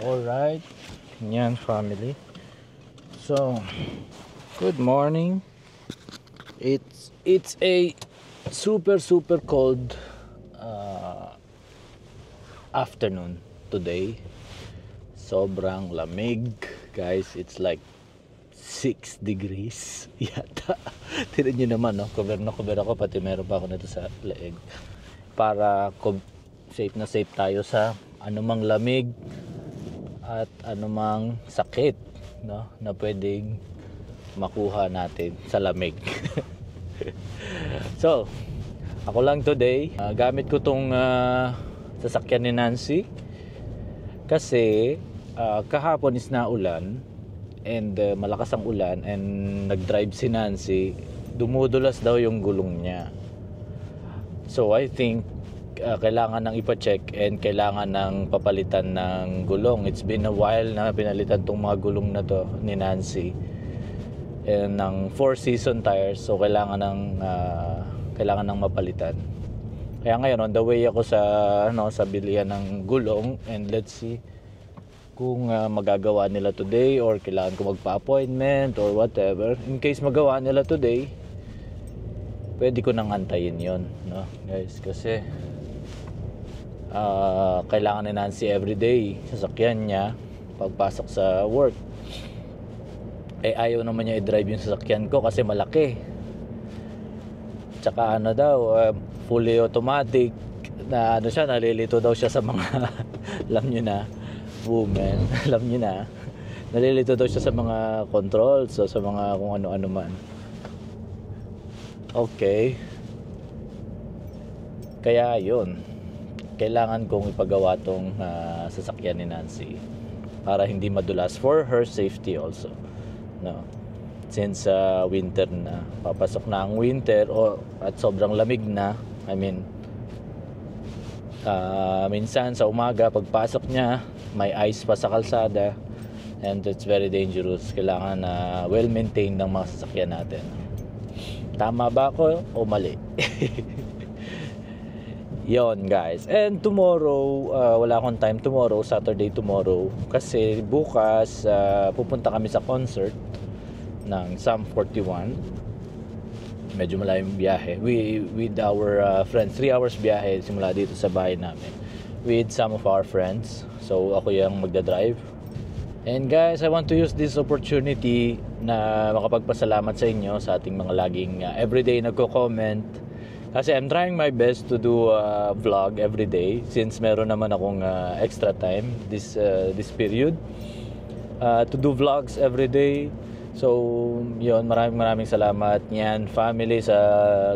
Alright, yan family. So, good morning. It's a super cold afternoon today. Sobrang lamig, guys. It's like 6 degrees yata. Tignan nyo naman, no? Cover ako, pati meron pa ako nito sa leeg. Para safe na safe tayo sa anumang lamig at anumang sakit, no, na pwedeng makuha natin sa lamig. So, ako lang today, gamit ko tong sasakyan ni Nancy kasi kahapon is naulan and malakas ang ulan and nag-drive si Nancy, dumudulas daw yung gulong niya. So I think kailangan nang ipa-check and kailangan nang papalitan ng gulong. It's been a while na pinalitan tong mga gulong na to ni Nancy and ng 4-season tires, so kailangan nang mapalitan. Kaya ngayon on the way ako sa bilihan ng gulong and let's see kung magagawa nila today or kailangan ko magpa-appointment or whatever. In case magawa nila today, pwede ko nang antayin yon, no guys, kasi kailangan ni Nancy everyday sasakyan niya pagpasok sa work. Ayaw naman niya i-drive yung sasakyan ko kasi malaki, tsaka fully automatic na siya, nalilito daw siya sa mga alam niyo na, woman, alam niyo na, nalilito daw siya sa mga controls, so sa mga kung ano-ano man. Okay, kaya yun, kailangan kong ipagawa tong sasakyan ni Nancy para hindi madulas, for her safety also, no, since winter na, papasok na ang winter at sobrang lamig na. I mean, minsan sa umaga pagpasok niya may ice pa sa kalsada and it's very dangerous. Kailangan well maintained ng mga sasakyan natin. Tama ba ako o mali? Yon guys. And tomorrow, wala akong time tomorrow, Saturday tomorrow, kasi bukas pupunta kami sa concert ng Sum 41. Medyo malayong biyahe with our friends, 3 hours biyahe simula dito sa bahay namin with some of our friends. So ako yung magdadrive. And guys, I want to use this opportunity na makapagpasalamat sa inyo, sa ating mga laging everyday nagko-comment. Kasi I'm trying my best to do a vlog every day since meron naman akong extra time this period to do vlogs every day. So yun, maraming salamat niyan family sa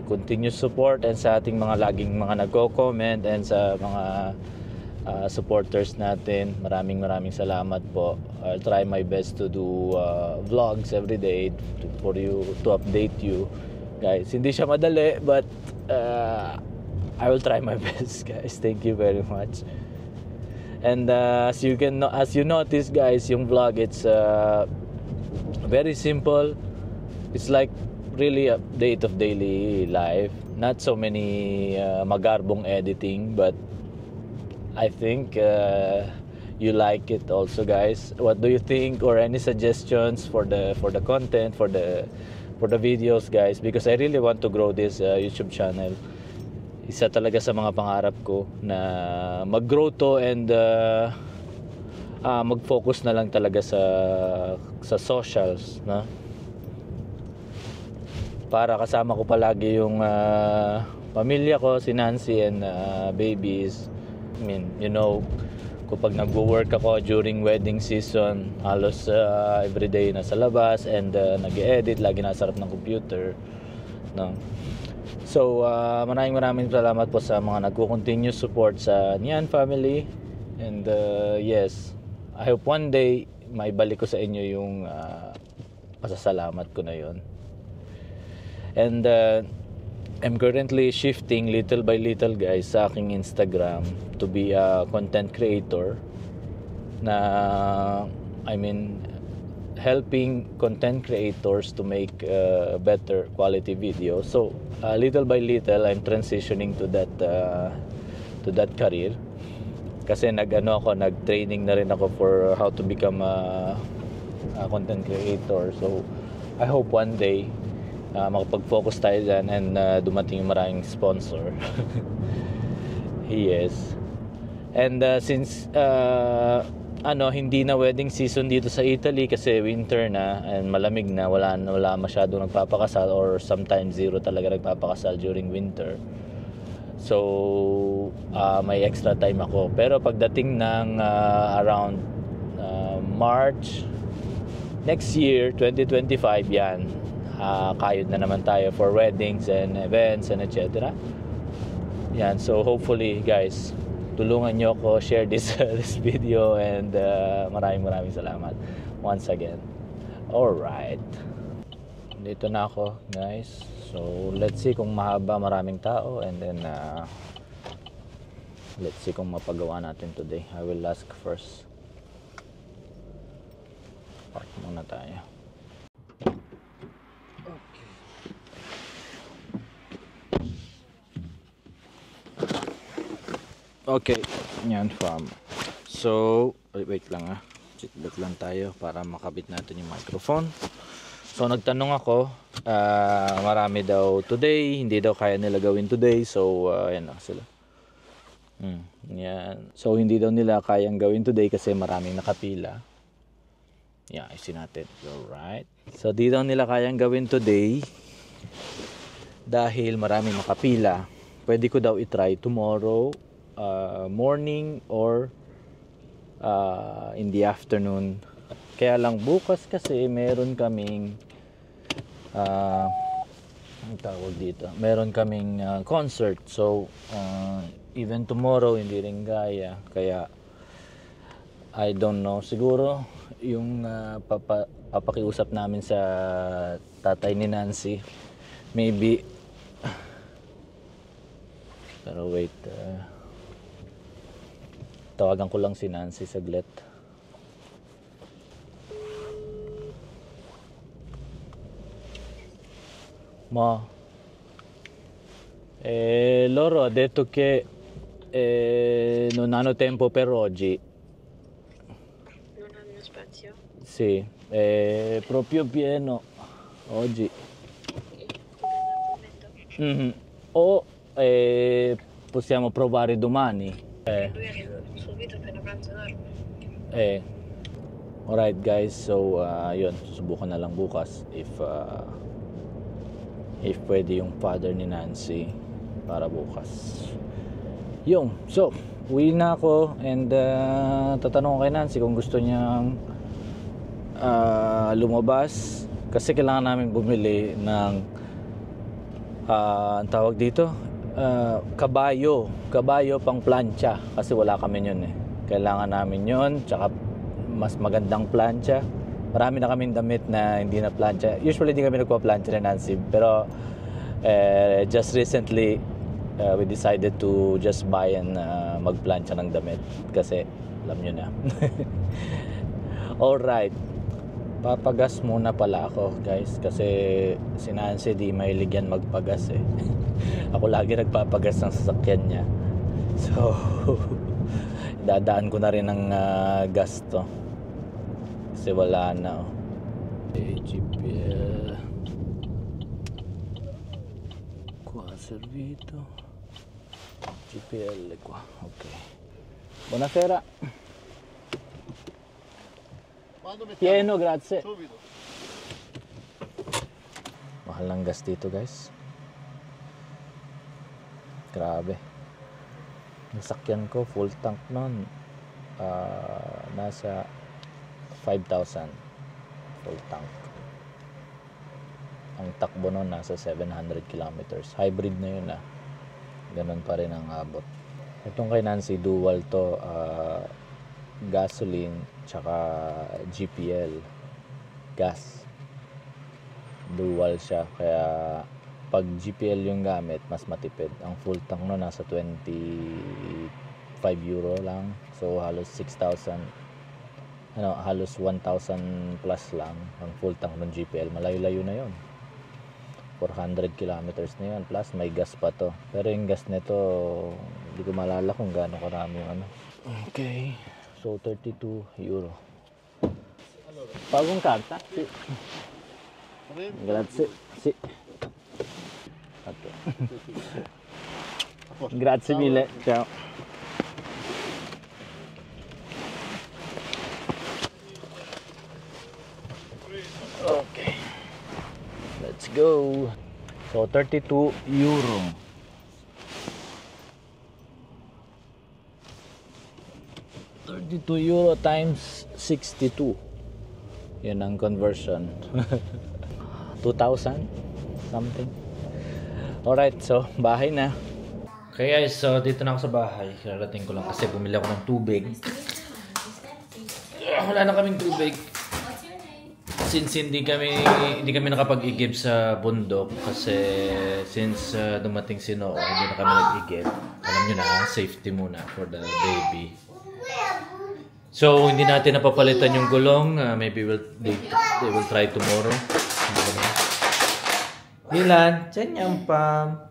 continuous support and sa ating mga laging mga nagko-comment and sa mga supporters natin. Maraming salamat po. I'll try my best to do vlogs every day for you, to update you guys. Hindi siya madali, but I will try my best, guys. Thank you very much. And as you notice, guys, yung vlog, it's very simple. It's like really update of daily life. Not so many magarbong editing, but I think you like it also, guys. What do you think, or any suggestions for the content, for the videos, guys? Because I really want to grow this YouTube channel. Isa talaga sa mga pangarap ko na mag-grow to and mag-focus na lang talaga sa socials, no? Para kasama ko palagi yung pamilya ko, si Nancy and babies. I mean, you know, kapag nagwo-work ako during wedding season, halos everyday nasa labas and nag-edit, lagi nasa harap ng computer, no? So maraming salamat po sa mga nagko-continue support sa Nian family. And yes, I hope one day maibalik ko sa inyo yung pasasalamat ko na yon. And I'm currently shifting little by little, guys, sa aking Instagram to be a content creator na, I mean, helping content creators to make better quality videos. So little by little I'm transitioning to that career. Kasi nag-training na rin ako for how to become a content creator. So I hope one day makapag-focus tayo dyan and dumating yung maraming sponsor. Yes. And since hindi na wedding season dito sa Italy kasi winter na and malamig na, wala masyadong nagpapakasal, or sometimes zero talaga nagpapakasal during winter. So may extra time ako. Pero pagdating ng around March next year, 2025, yan, kayod na naman tayo for weddings and events and etc. Yan, so hopefully guys, tulungan nyo ako, share this video, and maraming salamat once again. Alright, dito na ako guys. So let's see kung maraming tao, and then let's see kung mapagawa natin today. I will ask first. Park muna tayo. Okay, yan fam. So, wait lang Checkback lang tayo para makabit natin yung microphone. So, nagtanong ako, marami daw today, hindi daw kaya nila gawin today. So, yan na sila. Yan. So, hindi daw nila kayang gawin today kasi maraming nakapila. Yan, isin natin. Alright. So, di daw nila kayang gawin today dahil maraming nakapila. Pwede ko daw itry tomorrow morning or in the afternoon. Kaya lang bukas kasi meron kaming ang tawag dito, meron kaming concert. So even tomorrow hindi rin kaya I don't know, siguro yung papakiusap namin sa tatay ni Nancy, maybe. Pero wait, tawagan ko lang si Nancy saglit. Ma, loro ha detto che non hanno tempo per oggi. Non hanno spazio? Sì, è proprio pieno oggi. O possiamo provare domani. Lui arriva subito appena pranzo dorme. Alright guys, so yun, susubukan na lang bukas if pwede yung father ni Nancy para bukas. Yung, so uwi na ako, and tatanong ko kay Nancy kung gusto niyang lumabas kasi kailangan namin bumili ng ang tawag dito, kabayo pang plancha kasi wala kami yun kailangan namin yun, tsaka mas magandang plancha. Marami na kaming damit na hindi na plancha. Usually hindi kami nagpa-plancha ni Nancy, pero just recently we decided to just buy and magplancha ng damit kasi alam nyo na. Alright, papagas muna pala ako guys kasi si Nancy di mahilig yan magpagas ako lagi nagpapagas ng sasakyan niya, so dadaan ko na rin ng gas to kasi wala na. GPL qua servito, GPL qua. Ok, buonasera. Pieno, grazie. Subito. Mahal ng gas dito guys, grabe. Nasakyan ko full tank nun, nasa 5,000 full tank. Ang takbo nun nasa 700 kilometers. Hybrid na yun ganun pa rin ang abot. Itong kay Nancy, dual to, gasoline tsaka GPL gas, dual siya, kaya pag GPL yung gamit mas matipid. Ang full tank no nasa 25 euro lang, so halos 6,000, halos 1,000 plus lang ang full tank ng GPL. Malayo-layo na yon, 400 kilometers na yun, plus may gas pa to. Pero yung gas nito hindi ko malala kung gaano karami yung Okay. So, 32 euro. Pagong carta? Sì. Grazie. Sì. Okay. Grazie mille. Ciao. Okay. Let's go. So, 32 euro. 32 euro times 62. Yan ang conversion. 2,000 something. Alright, so bahay na. Okay guys, so dito na ako sa bahay. Kararating ko lang kasi bumili ako ng tubig. Wala na kaming tubig. Since hindi kami nakapag-igib sa bundok kasi since dumating si Noah, hindi na kami nag-igib. Alam niyo na, safety muna for the baby. So hindi natin napapalitan yung gulong. Maybe they will try tomorrow. Dylan, dyan yung pam.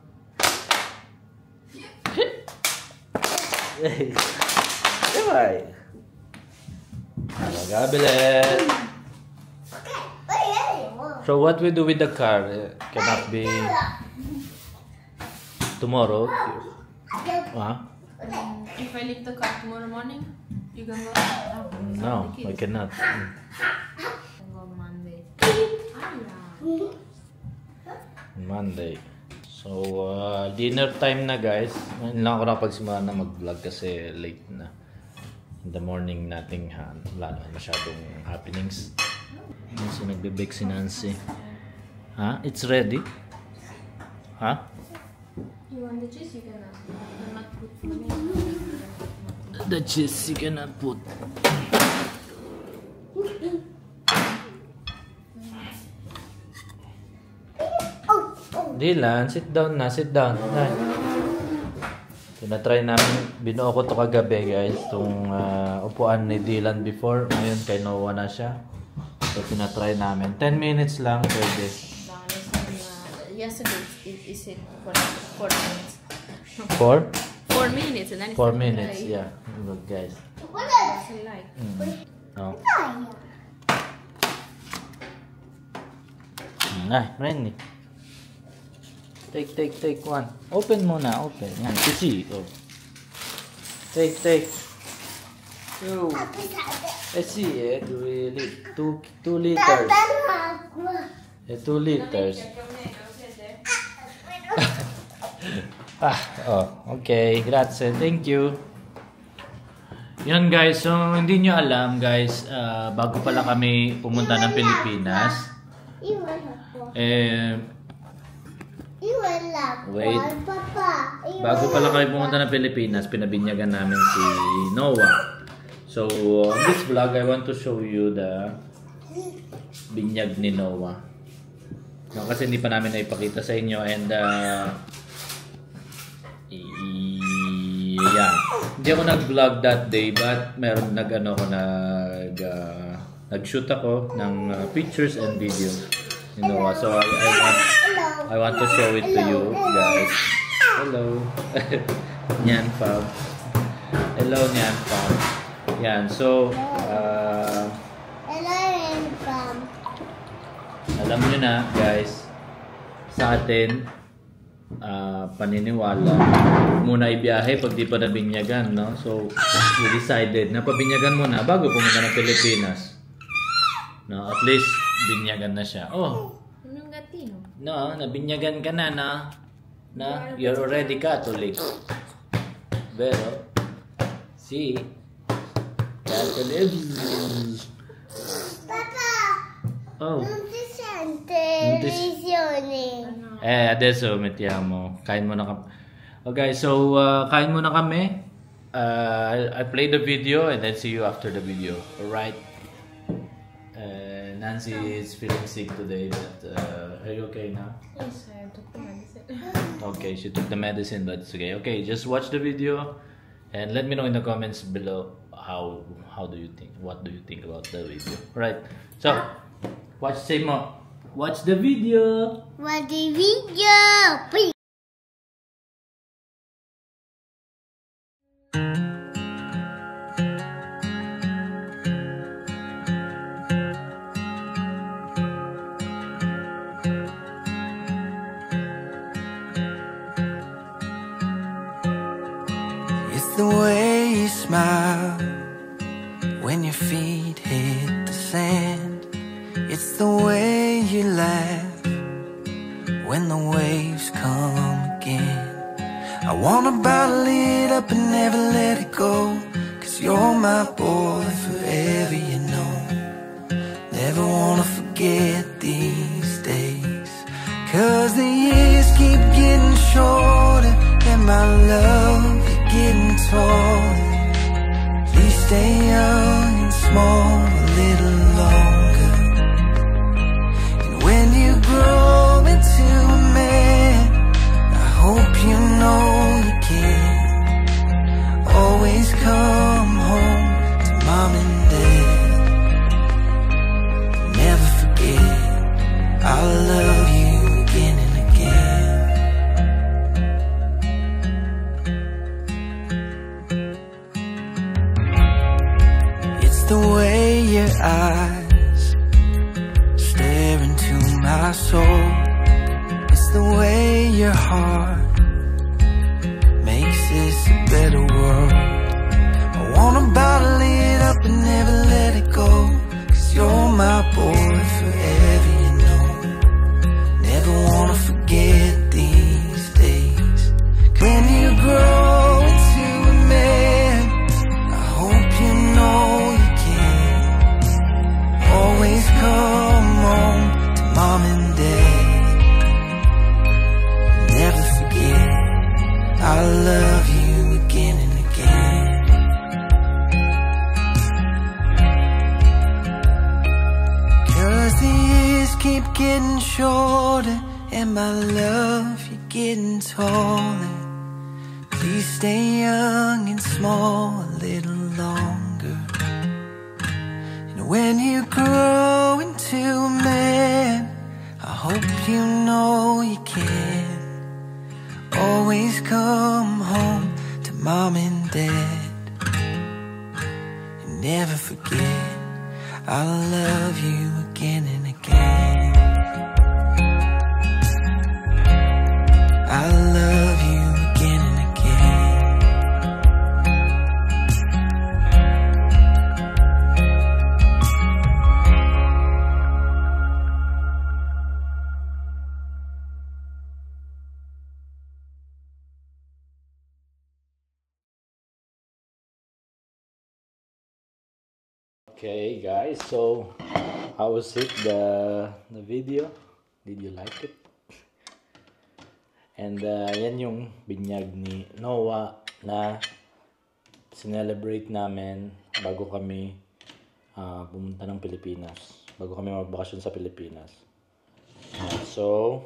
Diba? Magabilet. So what we do with the car cannot be tomorrow. Huh? If I leave the car tomorrow morning, you can go? No, I cannot. Can go Monday. Monday. So, dinner time na guys. Ngayon lang ako nakapagsimula na mag-vlog kasi late na. In the morning nating wala naman masyadong happenings. So, nagbe-bake si Nancy. Ha? It's ready? Ha? You want the cheese? You cannot. You cannot put for me. The cheese you cannot put. Dylan, sit down na, sit down. Tinatry namin, binuo ko to kagabi guys, itong upuan ni Dylan before. Ngayon kay Noah na siya. So tinatry namin. 10 minutes lang pwede. Yesterday it said 4 minutes. 4? 4 minutes and then it's 4 minutes, yeah. Look guys. Like. No. Ay, Renny. Take one. Open muna, open. Yan, see. Oh. Take. Two. See, 2 liters. 2 liters. Okay. Grazie. Thank you. Yan guys, so hindi nyo alam guys, bago pala kami pumunta ng Pilipinas. Wait. Bago pala kami pumunta ng Pilipinas, pinabinyagan namin si Noah. So, on this vlog, I want to show you the binyag ni Noah. No, kasi hindi pa namin naipakita sa inyo and yeah. Hindi ako nag-vlog that day but meron nag-shoot ako ng pictures and videos ni Noah. So, I want to show it to you guys. Hello. Nyan Fab. Hello Nyan Fab. Yan. So, alam nyo na guys, sa atin, paniniwala, muna ibiyahe pag di pa nabinyagan, no? So, we decided na pabinyagan muna bago pumunta ng Pilipinas. No, at least, binyagan na siya. Oh, no, nabinyagan ka na, na you're already Catholic. Pero, si Catholic. Oh. Adesso mettiamo. Kain muna kami. Okay, so kain muna kami. I'll play the video and then see you after the video. Alright. Nancy is feeling sick today, but are you okay now? Yes, I took the medicine. Okay, she took the medicine, but it's okay. Okay, just watch the video and let me know in the comments below how do you think, what do you think about the video. Right. So, watch the video. Watch the video, please. the way you smile when your feet hit the sand. It's the way you laugh when the waves come again. I wanna bottle it up and never let it go, 'cause you're my boy forever, you know. Never wanna forget these days, 'cause the years keep getting shorter and my love is getting taller. Please stay young and small a little longer. And when you grow into a man, I hope you know you can always come home to mom and dad. Never forget, I'll love you again and again. It's the way your eyes stare into my soul. It's the way your heart makes this a better world. I wanna bottle it up and never let it go, 'cause you're my boy forever, you know. Never wanna forget these days. When you grow into a man, I hope you know you can always come home to mom and dad. Never forget, I'll love you again and again. 'Cause the years keep getting shorter and my love, you're getting taller. Please stay young and small a little longer. And when you grow into a man, I hope you know you can always come home to mom and dad. And never forget, I'll love you again and again. I'll love you again and again. Okay guys, so how was it, the video? Did you like it? And yan yung binyag ni Noah na sinelebrate namin bago kami pumunta ng Pilipinas, bago kami magbakasyon sa Pilipinas. So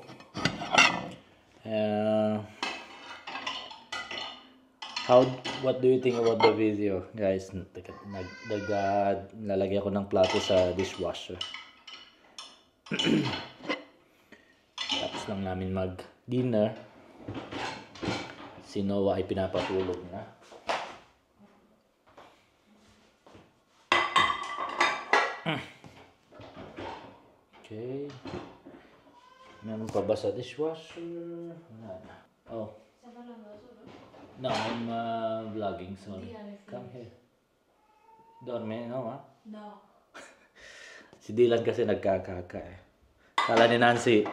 what do you think about the video, guys? Lalagay ako ng plato sa dishwasher. Tapos lang namin mag-dinner. Si Noah ay pinapatulog na. Okay. Meron pa ba sa dishwasher? Wala na. Oh. No, I'm vlogging, so come here. Dorme, no, ha? No. Si Dylan kasi nagkakaka eh. Kala ni Nancy,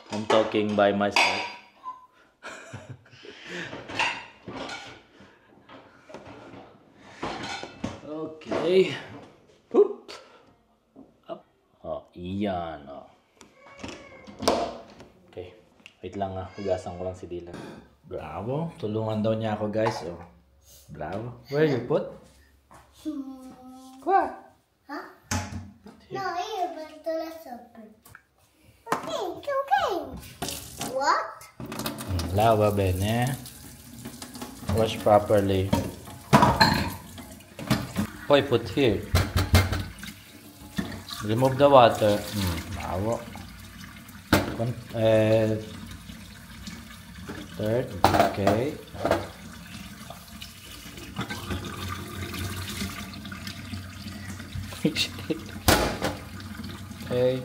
I'm talking by myself. Okay. Poop. Up. Oh, iyan, oh. Okay. Wait lang ah, hugasan ko lang si Dylan. Bravo. Tulungan daw niya ako, guys. Oh. Bravo. Where you put? What? Huh? No, here, but the rest open. Okay, it's okay. What? Lava bene. Wash properly. Hoy, put here. Remove the water. Bravo. Third. Okay. Okay.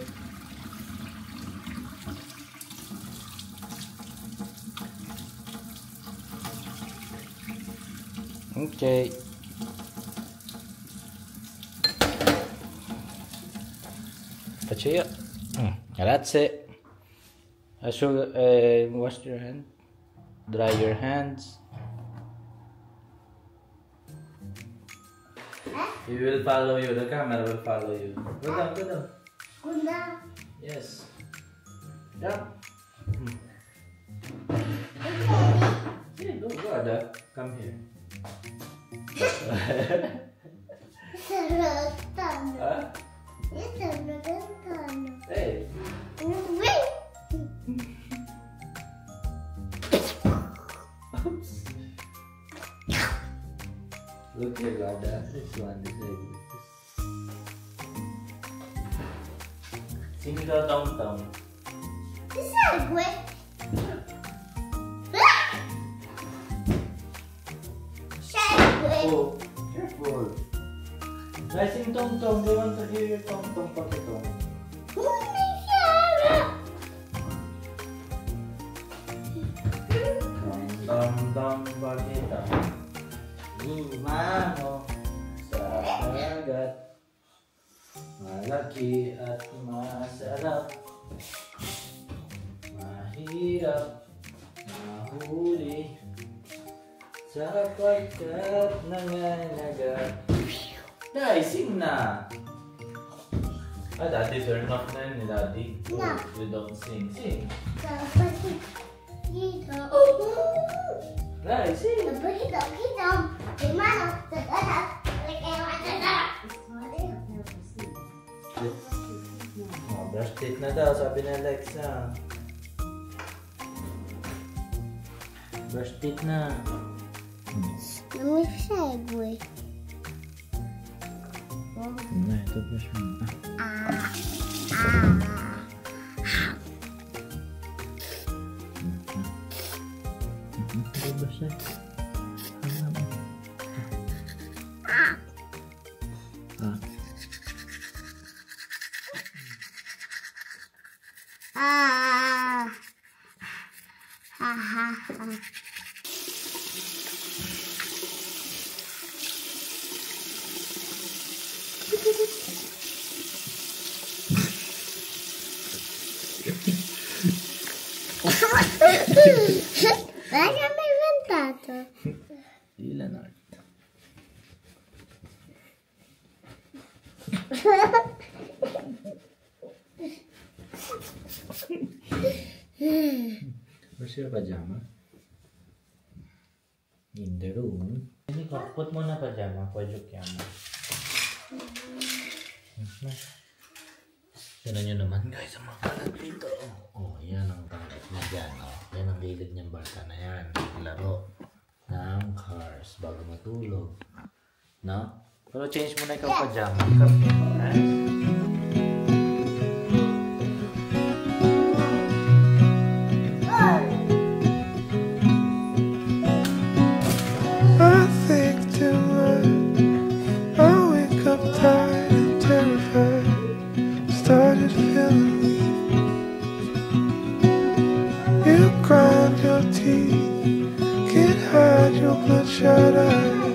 Okay. Pacheco. Grazie. Wash your hand. Dry your hands. He will follow you. The camera will follow you. Go down, go down. Guna. Yes. Down. Hey, go, Ada. Come here. Serotan. Huh? Itu serotan. Hey. Wih. Oops. Look here, Ada. This one is like this. Sing the tong-tong. Bisa gue. Oh, careful. Guys, sing tong-tong. They want to hear your tong-tong pakitong. Tong-tong pakitong. Umano sa dagat. Malaki at masarap. Mahirap mahuli. Sapagkat nangangagat. Dai, sing na! Daddy, turn off na yun ni Daddy. No. You don't sing. Sing. Dapat dito. Dai, sing. Dapat dito. Gimana? Dapat. Oh, brush teeth na daw, sabi ni Alexa. Brush teeth na. Namisay gue. Nah, itu brush mo. Itu brush na. Lasciami inventato. Ilan art? Where's your pajama? In the room. Ini kok put mo na pajama, pojok yan. Tignan nyo naman guys, ang mga kalat dito. Oh, yan ang kalat niya dyan. Oh, yan ang gilid niyang bata na yan. Laro ng cars bago matulog. No? Pero change mo na ikaw pajama. I think too much. I wake up tired and terrified. Started feeling weak. You grind your teeth, can't hide your bloodshot eyes.